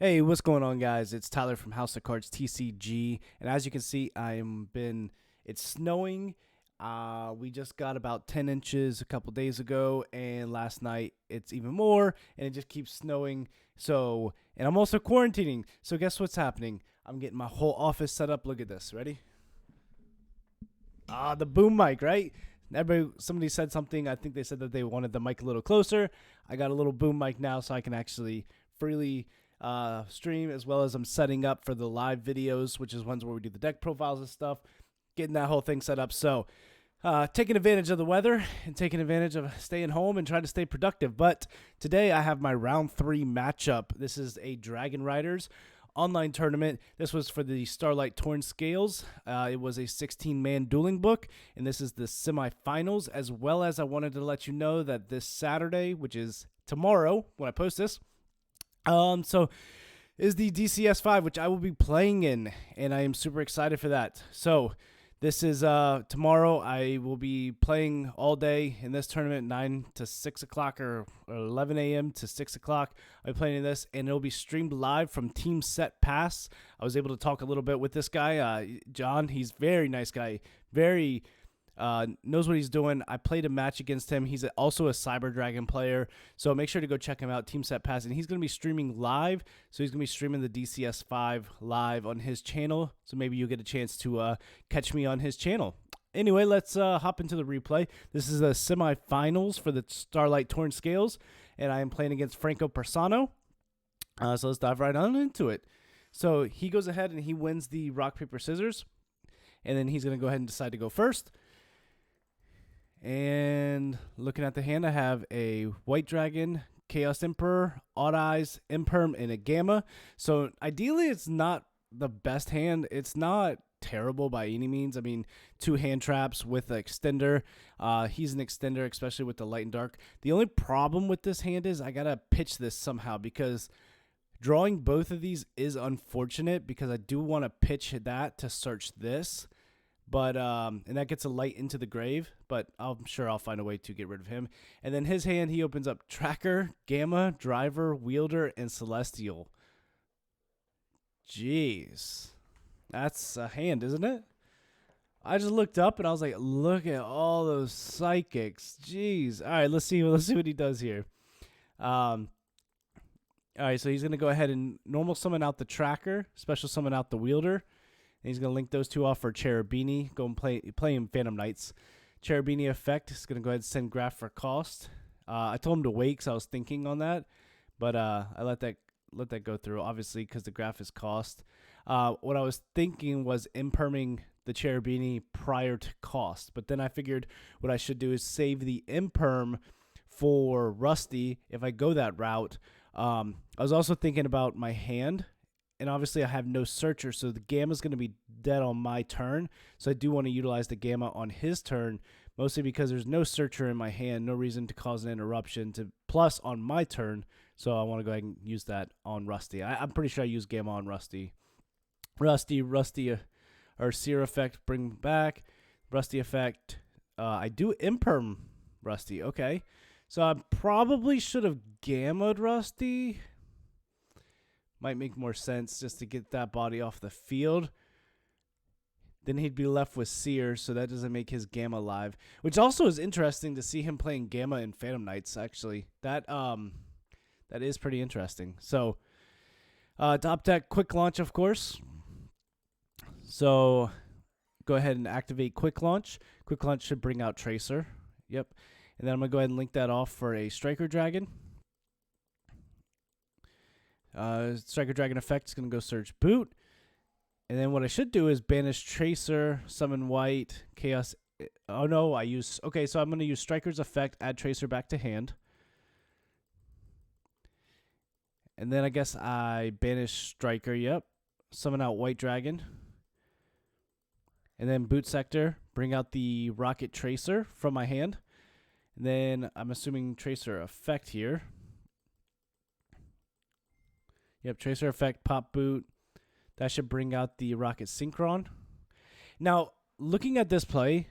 Hey, what's going on, guys? It's Tyler from House of Cards TCG, and as you can see, it's snowing. We just got about 10 inches a couple days ago, and last night it's even more, and it just keeps snowing. And I'm also quarantining. So guess what's happening? I'm getting my whole office set up. Look at this. Ready? The boom mic, right? Somebody said something. I think they said that they wanted the mic a little closer. I got a little boom mic now, so I can actually freely stream, as well as I'm setting up for the live videos, which is ones where we do the deck profiles and stuff. Getting that whole thing set up. So taking advantage of the weather and taking advantage of staying home and trying to stay productive. But today I have my round 3 matchup. This is a Dragonriders online tournament. This was for the Starlight Torn Scales. It was a 16-man dueling book, and this is the semifinals, as well as I wanted to let you know that this Saturday, which is tomorrow when I post this, is the DCS 5, which I will be playing in, and I am super excited for that. So this is tomorrow. I will be playing all day in this tournament, 9 to 6 o'clock or 11 a.m. to 6 o'clock. I'll be playing in this, and it'll be streamed live from Team Set Pass. I was able to talk a little bit with this guy, John. He's a very nice guy, very knows what he's doing. I played a match against him. He's also a Cyber Dragon player, so make sure to go check him out, Team Set Pass. And he's going to be streaming live, so he's going to be streaming the DCS 5 live on his channel, so maybe you'll get a chance to catch me on his channel. Anyway, let's hop into the replay. This is the semifinals for the Starlight Torn Scales, and I am playing against Franco Persano. So let's dive right on into it. So he goes ahead and he wins the rock, paper, scissors, and then he's going to go ahead and decide to go first. And looking at the hand, I have a White Dragon, Chaos Emperor, Odd Eyes, Imperm, and a Gamma. So ideally, it's not the best hand. It's not terrible by any means. I mean, 2 hand traps with an extender. He's an extender, especially with the light and dark. The only problem with this hand is I got to pitch this somehow, because drawing both of these is unfortunate, because I do want to pitch that to search this. But and that gets a light into the grave, but I'm sure I'll find a way to get rid of him. And then his hand, he opens up Tracker, Gamma, Driver, Wielder, and Celestial. Jeez. That's a hand, isn't it? I just looked up and I was like, look at all those psychics. Jeez. All right, let's see what he does here. All right, so he's going to go ahead and normal summon out the Tracker, special summon out the Wielder. And he's going to link those 2 off for Cherubini. Go and play him Phantom Knights. Cherubini effect is going to go ahead and send Graph for cost. I told him to wait because I was thinking on that. But I let that go through, obviously, because the Graph is cost. What I was thinking was imperming the Cherubini prior to cost. But then I figured what I should do is save the imperm for Rusty if I go that route. I was also thinking about my hand. And obviously I have no searcher, so the Gamma is going to be dead on my turn. So I do want to utilize the Gamma on his turn, mostly because there's no searcher in my hand, no reason to cause an interruption to plus on my turn. So I want to go ahead and use that on Rusty. I'm pretty sure I use Gamma on Rusty. Rusty, or Seer effect, bring back. Rusty effect. I do imperm Rusty. Okay. So I probably should have Gamma'd Rusty. Might make more sense just to get that body off the field. Then he'd be left with Seer, so that doesn't make his Gamma live. Which also is interesting to see him playing Gamma in Phantom Knights, actually. That is pretty interesting. So, top deck, quick launch, of course. So, go ahead and activate quick launch. Quick launch should bring out Tracer. Yep. And then I'm going to go ahead and link that off for a Striker Dragon. Striker Dragon effect is going to go search boot. And then what I should do is banish Tracer, summon White, Chaos. Oh no, okay, so I'm going to use Striker's effect, add Tracer back to hand. And then I guess I banish Striker, yep. Summon out White Dragon. And then boot sector, bring out the Rocket Tracer from my hand. And then I'm assuming Tracer effect here. Yep, Tracer effect, pop boot. That should bring out the Rocket Synchron. Now, looking at this play,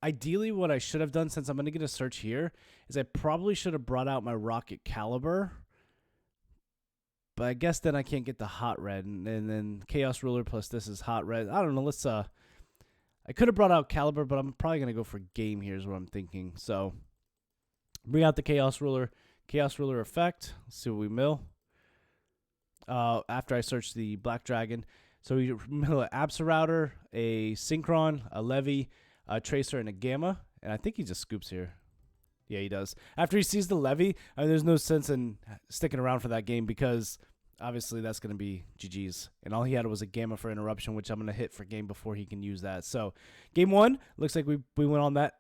ideally what I should have done, since I'm going to get a search here, is I probably should have brought out my Rocket Caliber. but I guess then I can't get the hot red, and then Chaos Ruler plus this is hot red. I don't know. Let's I could have brought out Caliber, but I'm probably gonna go for game here is what I'm thinking. So bring out the Chaos Ruler effect. Let's see what we mill. After I search the Black Dragon, so we mill an Absa a Synchron, a Levy, a Tracer, and a Gamma, and I think he just scoops here. Yeah, he does. After he sees the Levy, I mean, there's no sense in sticking around for that game because obviously that's going to be GG's. And all he had was a Gamma for interruption, which I'm going to hit for game before he can use that. So game one, looks like we went on that.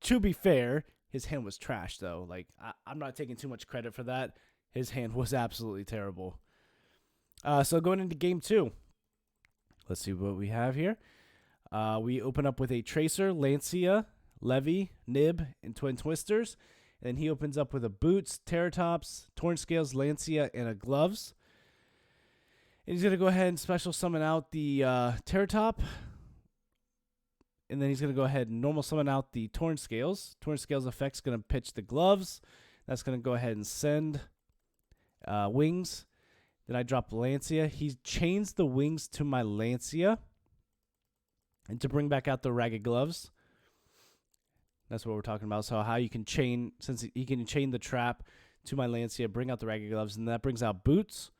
To be fair, his hand was trash, though. Like, I'm not taking too much credit for that. His hand was absolutely terrible. So going into game two, let's see what we have here. We open up with a Tracer, Lancia, Levy, Nib, and Twin Twisters. And then he opens up with a Boots, Terratops, Torn Scales, Lancia, and a Gloves. And he's going to go ahead and special summon out the Terratop. And then he's going to go ahead and normal summon out the Torn Scales. Torn Scales effect's going to pitch the Gloves. That's going to go ahead and send Wings. Then I drop Lancia. He chains the Wings to my Lancia. And to bring back out the Ragged Gloves. That's what we're talking about. So how you can chain, since he can chain the trap to my Lancia, bring out the Ragged Gloves, and that brings out Boots.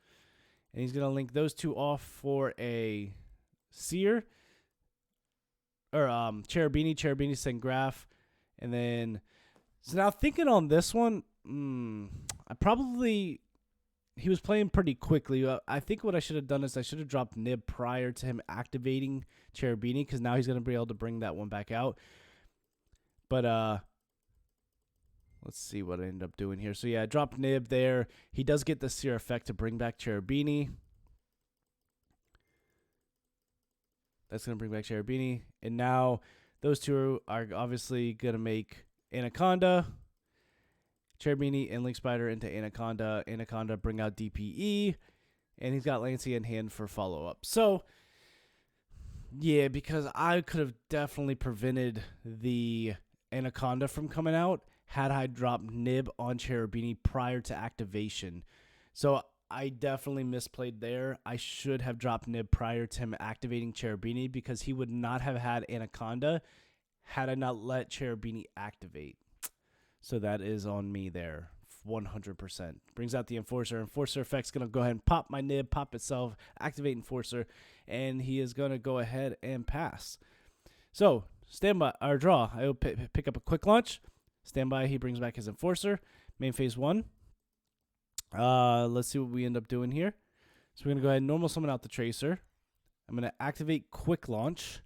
And he's going to link those two off for a Seer. Or Cherubini, send Graph. And then, so now thinking on this one, he was playing pretty quickly. I think what I should have done is I should have dropped Nib prior to him activating Cherubini, because now he's going to be able to bring that one back out. But let's see what I ended up doing here. So yeah, I dropped Nib there. He does get the Seer effect to bring back Cherubini. That's going to bring back Cherubini. And now those two are obviously going to make Anaconda. Cherubini and Link Spider into Anaconda. Anaconda bring out DPE. And he's got Lancia in hand for follow-up. So, yeah, because I could have definitely prevented the Anaconda from coming out had I dropped Nib on Cherubini prior to activation. So I definitely misplayed there. I should have dropped Nib prior to him activating Cherubini, because he would not have had Anaconda had I not let Cherubini activate. So that is on me there, 100%. Brings out the Enforcer. Enforcer effect's going to go ahead and pop my Nib, pop itself, activate Enforcer, and he is going to go ahead and pass. So, standby, or draw. I will pick up a quick launch. Standby, he brings back his Enforcer. Main phase 1. Let's see what we end up doing here. So we're going to go ahead and normal summon out the Tracer. I'm going to activate quick launch.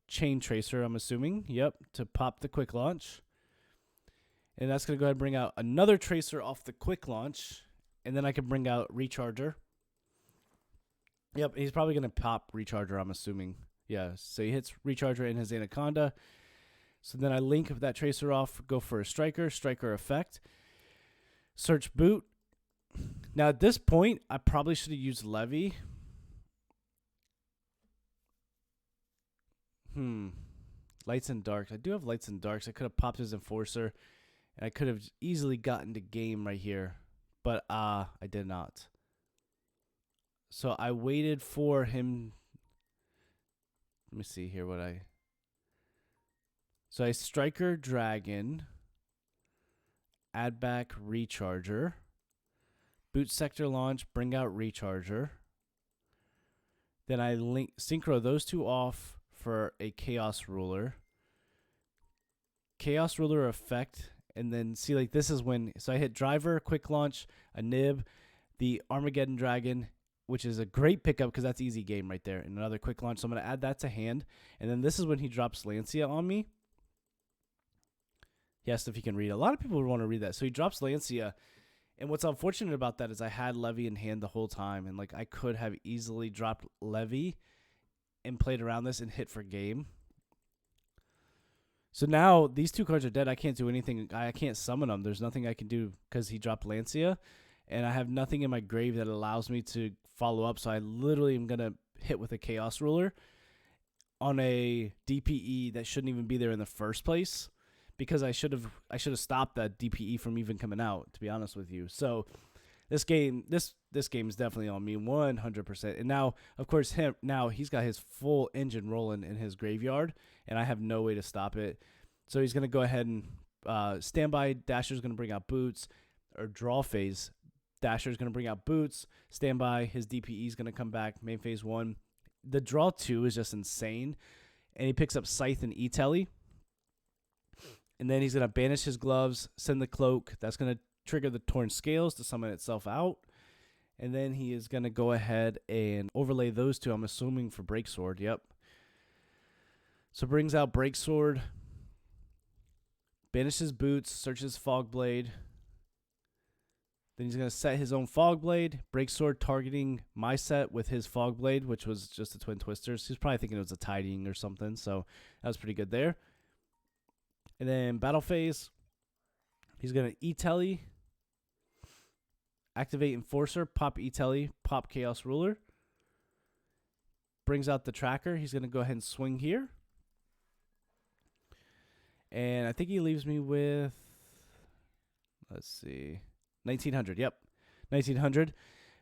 Chain Tracer, I'm assuming. Yep, to pop the quick launch. And that's going to go ahead and bring out another Tracer off the quick launch. And then I can bring out Recharger. Yep, he's probably going to pop Recharger, I'm assuming. Yeah, so he hits Recharger in his Anaconda. So then I link that Tracer off, go for a Striker effect. Search Boot. Now at this point, I probably should have used Levy. Lights and Darks. I do have Lights and Darks. I could have popped his Enforcer. And I could have easily gotten to game right here. But I did not. So I waited for him. Let me see here what I... So I Striker Dragon. Add back Recharger. Boot Sector Launch. Bring out Recharger. Then I synchro those two off for a Chaos Ruler. Chaos Ruler effect. And then see, like, this is when... So I hit Driver, Quick Launch, a Nib, the Armageddon Dragon, which is a great pickup because that's easy game right there. And another Quick Launch. So I'm going to add that to hand. And then this is when he drops Lancia on me. He asked if he can read. A lot of people would want to read that. So he drops Lancia. And what's unfortunate about that is I had Levy in hand the whole time. And, like, I could have easily dropped Levy and played around this and hit for game. So now these two cards are dead. I can't do anything. I can't summon them. There's nothing I can do because he dropped Lancia. And I have nothing in my grave that allows me to follow up. So I literally am going to hit with a Chaos Ruler on a DPE that shouldn't even be there in the first place. Because I should have stopped that DPE from even coming out, to be honest with you. So This game is definitely on me 100%. And now, of course, he's got his full engine rolling in his graveyard, and I have no way to stop it. So he's gonna go ahead and standby. Dasher's gonna bring out boots, or draw phase. Dasher's gonna bring out boots. Standby. His DPE is gonna come back. Main phase 1. The draw 2 is just insane, and he picks up Scythe and E-Telly. And then he's going to banish his gloves, send the cloak. That's going to trigger the torn scales to summon itself out. And then he is going to go ahead and overlay those two, I'm assuming, for Breaksword. Yep. So brings out Breaksword, banishes boots, searches Fogblade. Then he's going to set his own Fogblade, Breaksword targeting my set with his Fogblade, which was just a Twin Twisters. He's probably thinking it was a Tidying or something, so that was pretty good there. And then battle phase, he's going to E-Telly, activate Enforcer, pop E-Telly, pop Chaos Ruler. Brings out the tracker. He's going to go ahead and swing here. And I think he leaves me with, let's see, 1900. Yep, 1900.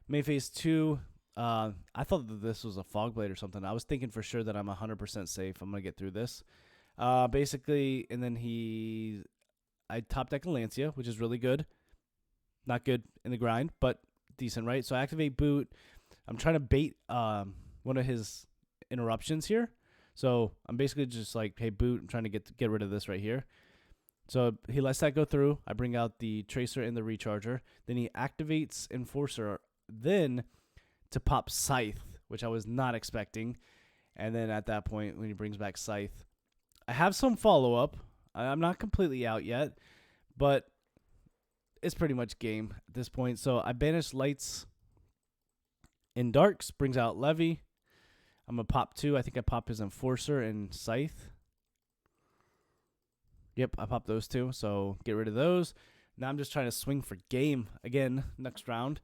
Main phase 2. I thought that this was a Fogblade or something. I was thinking for sure that I'm 100% safe. I'm going to get through this. Basically, and then I top deck a Lancia, which is really good. Not good in the grind, but decent, right? So I activate boot. I'm trying to bait one of his interruptions here. So I'm basically just like, hey, boot, I'm trying to get rid of this right here. So he lets that go through. I bring out the Tracer and the Recharger. Then he activates Enforcer, then to pop Scythe, which I was not expecting. And then at that point, when he brings back Scythe, I have some follow-up. I'm not completely out yet, but it's pretty much game at this point. So I banish Lights and Darks, brings out Levy. I'm going to pop 2. I think I pop his Enforcer and Scythe. Yep, I popped those 2, so get rid of those. Now I'm just trying to swing for game again next round.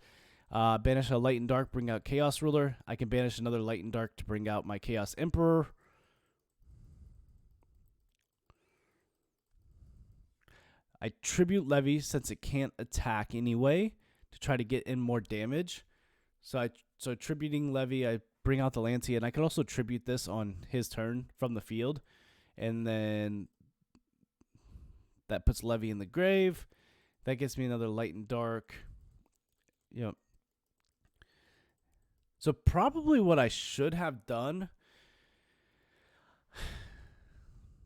Banish a Light and Dark, bring out Chaos Ruler. I can banish another Light and Dark to bring out my Chaos Emperor. I tribute Levy since it can't attack anyway to try to get in more damage. So tributing Levy, I bring out the Lancia, and I can also tribute this on his turn from the field. And then that puts Levy in the grave. That gets me another Light and Dark. Yep. So probably what I should have done,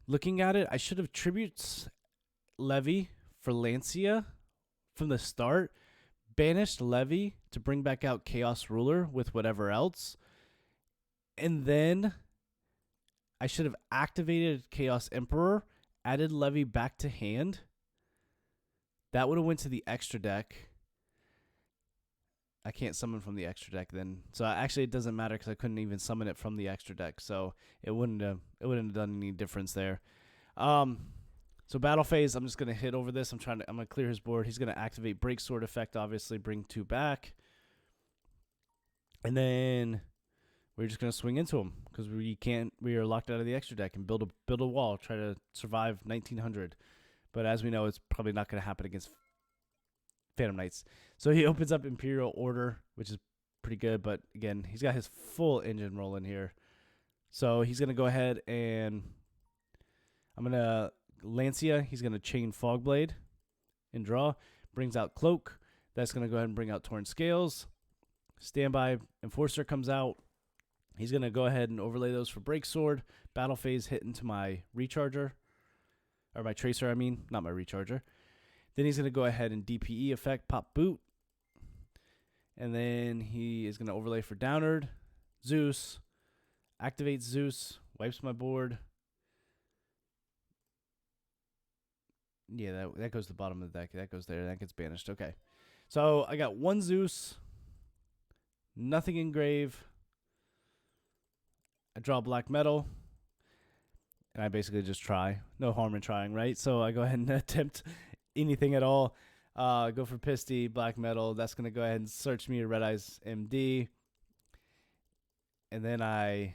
looking at it, I should have tributes Levy for Lancia from the start, banished Levy to bring back out Chaos Ruler with whatever else, and then I should have activated Chaos Emperor, added Levy back to hand. That would have went to the extra deck. I can't summon from the extra deck then, so actually it doesn't matter because I couldn't even summon it from the extra deck, so it wouldn't have done any difference there. So battle phase, I'm just gonna hit over this. I'm gonna clear his board. He's gonna activate Breaksword effect, obviously, bring 2 back. And then we're just gonna swing into him because we are locked out of the extra deck and build a wall, try to survive 1900. But as we know, it's probably not gonna happen against Phantom Knights. So he opens up Imperial Order, which is pretty good, but again, he's got his full engine rolling here. So he's gonna go ahead and I'm gonna Lancia, he's going to chain Fogblade and draw. Brings out Cloak. That's going to go ahead and bring out Torn Scales. Standby Enforcer comes out. He's going to go ahead and overlay those for Breaksword. Battle phase hit into my Recharger. Or my Tracer, I mean. Not my Recharger. Then he's going to go ahead and DPE effect, pop Boot. And then he is going to overlay for Downard. Zeus. Activates Zeus. Wipes my board. Yeah, that goes to the bottom of the deck. That goes there. That gets banished. Okay. So I got 1 Zeus. Nothing in grave. I draw black metal. And I basically just try. No harm in trying, right? So I go ahead and attempt anything at all. Go for Pisty, black metal. That's going to go ahead and search me a Red Eyes MD. And then I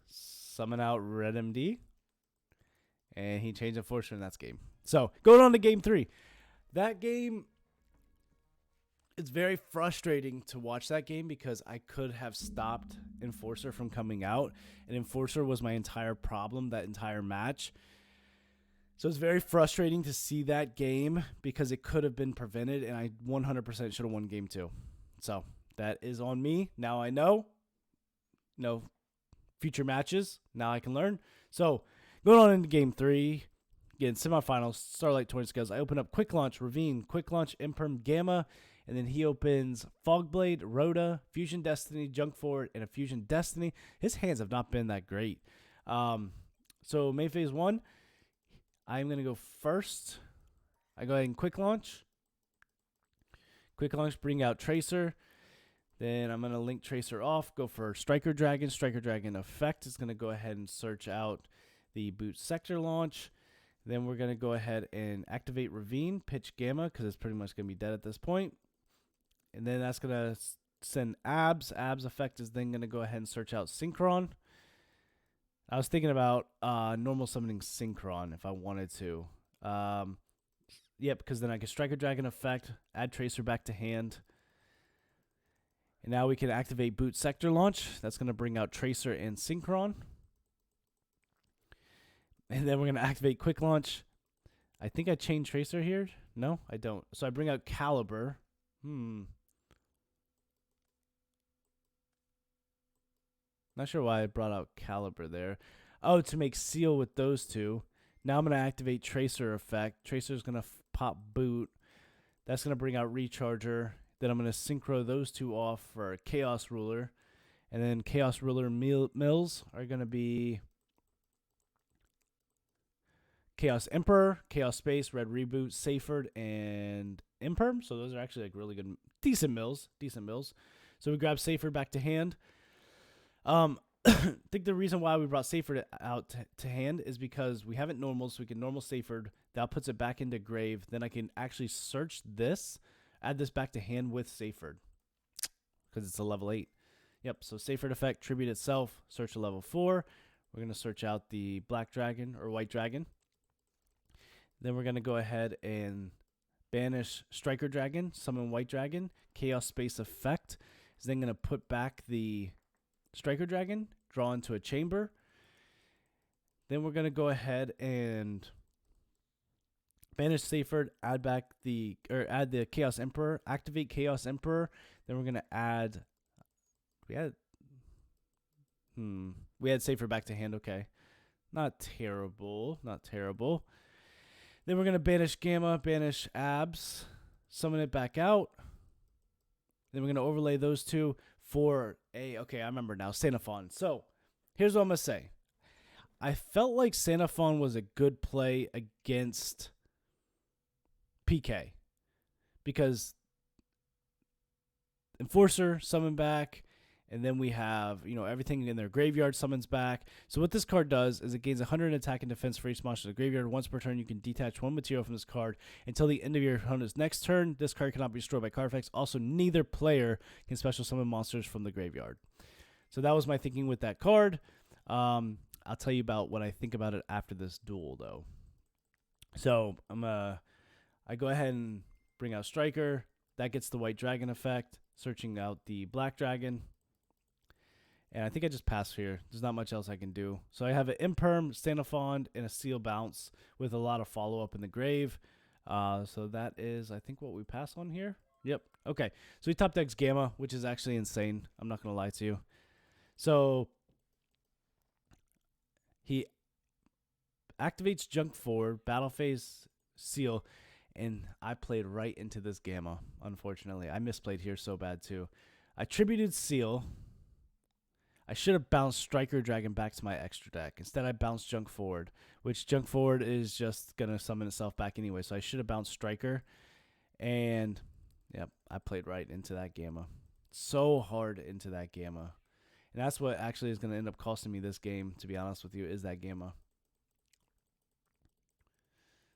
summon out Red MD. And he changed Enforcer, and that's game. So, going on to game 3. That game, It's very frustrating to watch that game because I could have stopped Enforcer from coming out, and Enforcer was my entire problem that entire match. So it's very frustrating to see that game because it could have been prevented, and I 100% should have won game 2. So that is on me. Now I know. No future matches. Now I can learn. So going on into game 3. Again, semifinals, Starlight Torn Scales. I open up Quick Launch, Ravine, Quick Launch, Imperm, Gamma, and then he opens Fogblade, Rhoda, Fusion Destiny, Junk Forward, and a Fusion Destiny. His hands have not been that great. So main phase 1, I'm going to go first. I go ahead and Quick Launch. Quick Launch, bring out Tracer. Then I'm going to link Tracer off, go for Striker Dragon. Striker Dragon effect is going to go ahead and search out the Boot Sector launch. Then we're going to go ahead and activate Ravine, pitch Gamma, because it's pretty much going to be dead at this point. And then that's going to send Abs. Abs effect is then going to go ahead and search out Synchron. I was thinking about normal summoning Synchron if I wanted to. Yep, because then I can Striker Dragon effect, add Tracer back to hand. And now we can activate Boot Sector launch. That's going to bring out Tracer and Synchron. And then we're going to activate Quick Launch. I think I chain Tracer here. No, I don't. So I bring out Caliber. Not sure why I brought out Caliber there. Oh, to make Seal with those two. Now I'm going to activate Tracer effect. Tracer's going to pop Boot. That's going to bring out Recharger. Then I'm going to synchro those two off for Chaos Ruler. And then Chaos Ruler mills are going to be Chaos Emperor, Chaos Space, Red Reboot, Seyfried, and Imperm. So those are actually like really good, decent mills. So we grab Seyfried back to hand. I think the reason why we brought Seyfried out to hand is because we have it normal, so we can normal Seyfried. That puts it back into grave. Then I can actually search this, add this back to hand with Seyfried because it's a level 8. Yep, so Seyfried effect, tribute itself, search a level 4. We're going to search out the Black Dragon or White Dragon. Then we're going to go ahead and banish Striker Dragon, summon White Dragon. Chaos Space effect is then going to put back the Striker Dragon, draw into a chamber. Then we're going to go ahead and banish Seyfried, add the Chaos Emperor, activate Chaos Emperor. Then we're going to add we had Seyfried back to hand, okay. Not terrible. Then we're going to banish Gamma, banish Abs, summon it back out. Then we're going to overlay those two for okay, I remember now, Sanafon. So, here's what I'm going to say. I felt like Sanafon was a good play against PK. Because Enforcer, summon back. And then we have, everything in their graveyard summons back. So what this card does is it gains 100 attack and defense for each monster in the graveyard. Once per turn, you can detach one material from this card until the end of your opponent's next turn. This card cannot be destroyed by card effects. Also, neither player can special summon monsters from the graveyard. So that was my thinking with that card. I'll tell you about what I think about it after this duel, though. So I go ahead and bring out Striker. That gets the White Dragon effect. Searching out the Black Dragon. And I think I just pass here. There's not much else I can do. So I have an Imperm, Sanafond, and a Seal Bounce with a lot of follow-up in the grave. So that is, I think, what we pass on here. Yep. Okay. So he top decks Gamma, which is actually insane. I'm not going to lie to you. So he activates Junk Forward, Battle Phase Seal, and I played right into this Gamma, unfortunately. I misplayed here so bad, too. I tributed Seal. I should have bounced Striker Dragon back to my extra deck. Instead, I bounced Junk Forward, which Junk Forward is just going to summon itself back anyway. So I should have bounced Striker. And, yep, I played right into that Gamma. So hard into that Gamma. And that's what actually is going to end up costing me this game, to be honest with you, is that Gamma.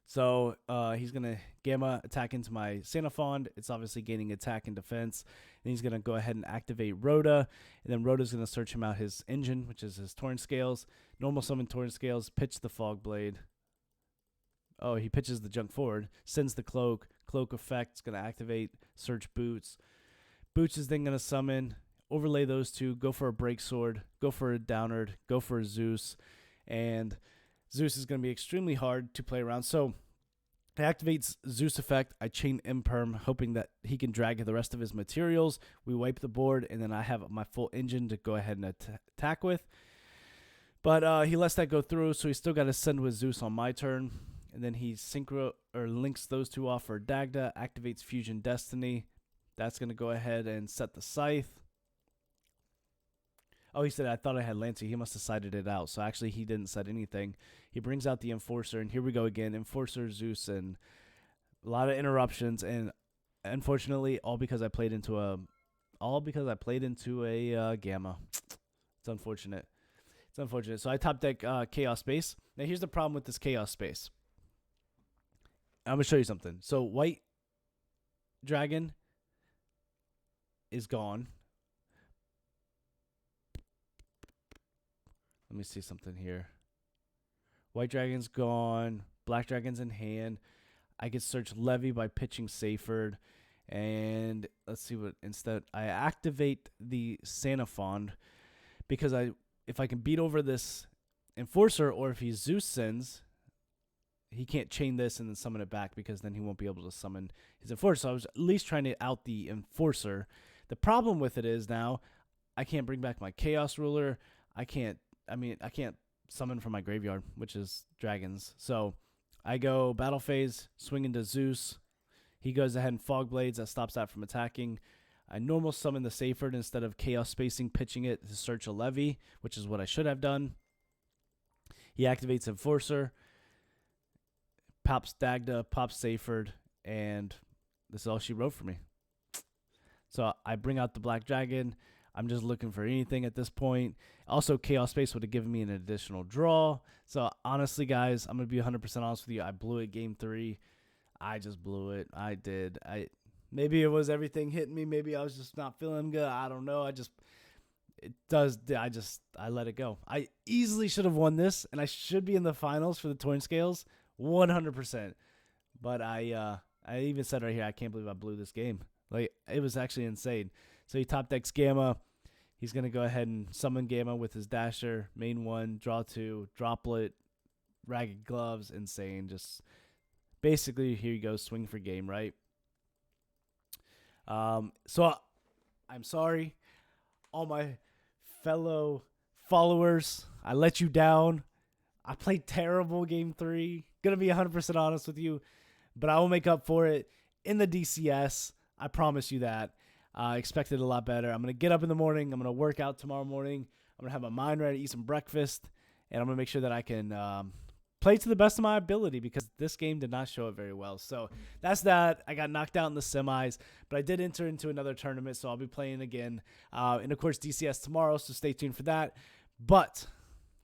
So he's going to Gamma attack into my Sanafond. It's obviously gaining attack and defense. And he's going to go ahead and activate Rhoda. And then Rhoda's going to search him out his engine, which is his Torn Scales. Normal summon Torn Scales, pitch the Fog Blade. Oh, he pitches the Junk Forward, sends the Cloak, cloak effect. It's going to activate search boots. Boots is then going to summon, overlay those two, go for a break sword, go for a downward, go for a Zeus, and Zeus is going to be extremely hard to play around. So it activates Zeus effect. I chain imperm, hoping that he can drag the rest of his materials. We wipe the board, and then I have my full engine to go ahead and attack with. But he lets that go through, so he's still got to send with Zeus on my turn. And then he links those two off for Dagda, activates Fusion Destiny. That's going to go ahead and set the Scythe. Oh, he said, I thought I had Lancy. He must have cited it out. So actually, he didn't set anything. He brings out the Enforcer, and here we go again. Enforcer, Zeus, and a lot of interruptions. And unfortunately, all because I played into a Gamma. It's unfortunate. It's unfortunate. So I top deck Chaos Space. Now, here's the problem with this Chaos Space. I'm going to show you something. So White Dragon is gone. Let me see something here. White Dragon's gone. Black Dragon's in hand. I could search Levy by pitching Seyfried. And let's see what instead. I activate the Sanafond because if I can beat over this Enforcer, or if he Zeus sends, he can't chain this and then summon it back, because then he won't be able to summon his Enforcer. So I was at least trying to out the Enforcer. The problem with it is now I can't bring back my Chaos Ruler. I can't summon from my graveyard, which is dragons. So I go battle phase, swing into Zeus. He goes ahead and Fog Blades. That stops that from attacking. I normal summon the Seyfried instead of Chaos Spacing, pitching it to search a Levy, which is what I should have done. He activates Enforcer, pops Dagda, pops Seyfried, and this is all she wrote for me. So I bring out the Black Dragon. I'm just looking for anything at this point. Also, Chaos Space would have given me an additional draw. So honestly, guys, I'm going to be 100% honest with you. I blew it game 3. I just blew it. I did. Maybe it was everything hitting me. Maybe I was just not feeling good. I don't know. I let it go. I easily should have won this, and I should be in the finals for the Torn Scales 100%. But I even said right here, I can't believe I blew this game. Like, it was actually insane. So he top decks Gamma. He's going to go ahead and summon Gamma with his Dasher, main 1, draw 2, Droplet, Ragged Gloves, insane. Just basically, here you go, swing for game, right? So I'm sorry, all my fellow followers. I let you down. I played terrible game 3. Going to be 100% honest with you, but I will make up for it in the DCS. I promise you that. I expected a lot better. I'm going to get up in the morning. I'm going to work out tomorrow morning. I'm going to have my mind ready, eat some breakfast, and I'm going to make sure that I can play to the best of my ability, because this game did not show it very well. So that's that. I got knocked out in the semis, but I did enter into another tournament, so I'll be playing again. And, of course, DCS tomorrow, so stay tuned for that. But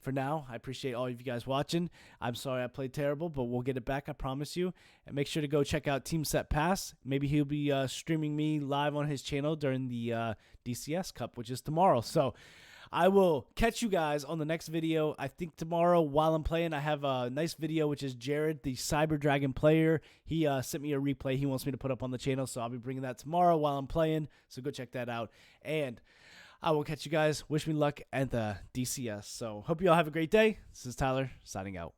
for now, I appreciate all of you guys watching. I'm sorry I played terrible, but we'll get it back, I promise you. And make sure to go check out Team Set Pass. Maybe he'll be streaming me live on his channel during the DCS Cup, which is tomorrow. So I will catch you guys on the next video. I think tomorrow while I'm playing, I have a nice video, which is Jared, the Cyber Dragon player. He sent me a replay he wants me to put up on the channel, so I'll be bringing that tomorrow while I'm playing. So go check that out. And I will catch you guys. Wish me luck at the DCS. So hope you all have a great day. This is Tyler signing out.